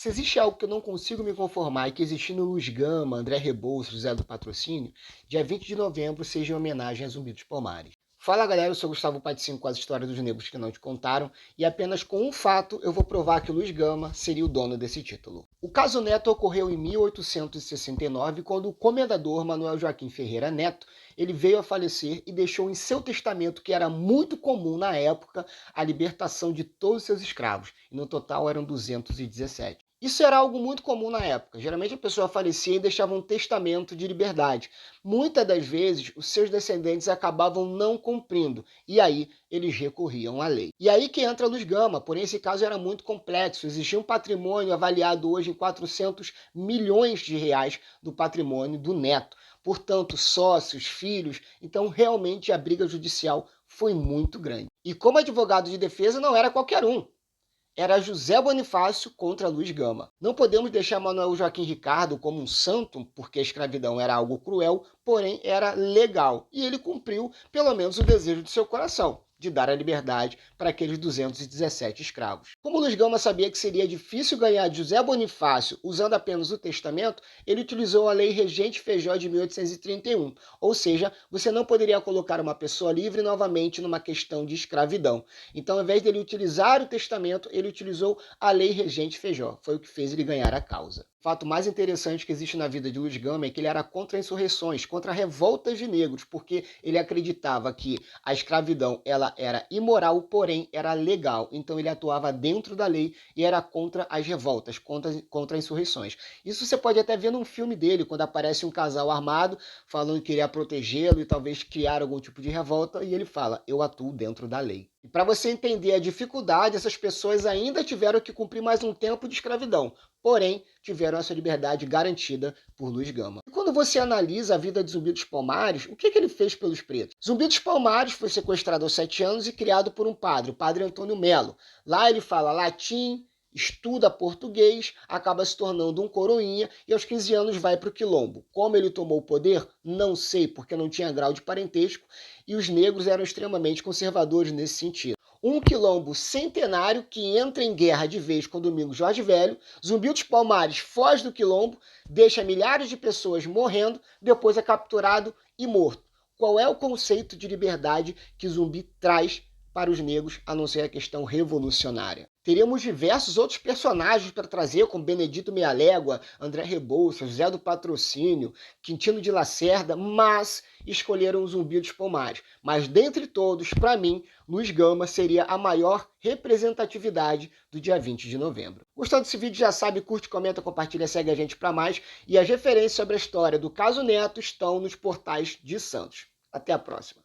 Se existe algo que eu não consigo me conformar e que existe no Luiz Gama, André Rebouças, José do Patrocínio, dia 20 de novembro seja em homenagem a Zumbi dos Palmares. Fala galera, eu sou Gustavo Paticínio com as histórias dos negros que não te contaram e apenas com um fato eu vou provar que o Luiz Gama seria o dono desse título. O caso Neto ocorreu em 1869 quando o comendador Manuel Joaquim Ferreira Neto ele veio a falecer e deixou em seu testamento que era muito comum na época a libertação de todos os seus escravos, e no total eram 217. Isso era algo muito comum na época. Geralmente a pessoa falecia e deixava um testamento de liberdade. Muitas das vezes, os seus descendentes acabavam não cumprindo, e aí eles recorriam à lei. E aí que entra a Luiz Gama, porém esse caso era muito complexo. Existia um patrimônio avaliado hoje em 400 milhões de reais do patrimônio do neto. Portanto, sócios, filhos, então realmente a briga judicial foi muito grande. E como advogado de defesa não era qualquer um. Era José Bonifácio contra Luiz Gama. Não podemos deixar Manuel Joaquim Ricardo como um santo, porque a escravidão era algo cruel, porém era legal. E ele cumpriu, pelo menos, o desejo de seu coração, de dar a liberdade para aqueles 217 escravos. Como Luiz Gama sabia que seria difícil ganhar de José Bonifácio usando apenas o testamento, ele utilizou a Lei Regente Feijó de 1831, ou seja, você não poderia colocar uma pessoa livre novamente numa questão de escravidão. Então, ao invés dele utilizar o testamento, ele utilizou a Lei Regente Feijó. Foi o que fez ele ganhar a causa. O fato mais interessante que existe na vida de Luiz Gama é que ele era contra insurreições, contra revoltas de negros, porque ele acreditava que a escravidão ela era imoral, porém era legal. Então ele atuava dentro da lei e era contra as revoltas, contra insurreições. Isso você pode até ver num filme dele, quando aparece um casal armado falando que queria protegê-lo e talvez criar algum tipo de revolta, e ele fala, eu atuo dentro da lei. E para você entender a dificuldade, essas pessoas ainda tiveram que cumprir mais um tempo de escravidão, porém tiveram essa liberdade garantida por Luiz Gama. E quando você analisa a vida de Zumbi dos Palmares, o que ele fez pelos pretos? Zumbi dos Palmares foi sequestrado aos 7 anos e criado por um padre, o padre Antônio Melo. Lá ele fala latim, estuda português, acaba se tornando um coroinha e aos 15 anos vai para o Quilombo. Como ele tomou o poder? Não sei, porque não tinha grau de parentesco e os negros eram extremamente conservadores nesse sentido. Um quilombo centenário que entra em guerra de vez com Domingos Jorge Velho, Zumbi dos Palmares foge do quilombo, deixa milhares de pessoas morrendo, depois é capturado e morto. Qual é o conceito de liberdade que Zumbi traz para os negros, a não ser a questão revolucionária? Teríamos diversos outros personagens para trazer, como Benedito Meia-Légua, André Rebouças, José do Patrocínio, Quintino de Lacerda, mas escolheram o Zumbi dos Palmares. Mas dentre todos, para mim, Luiz Gama seria a maior representatividade do dia 20 de novembro. Gostou desse vídeo? Já sabe, curte, comenta, compartilha, segue a gente para mais. E as referências sobre a história do caso Neto estão nos portais de Santos. Até a próxima.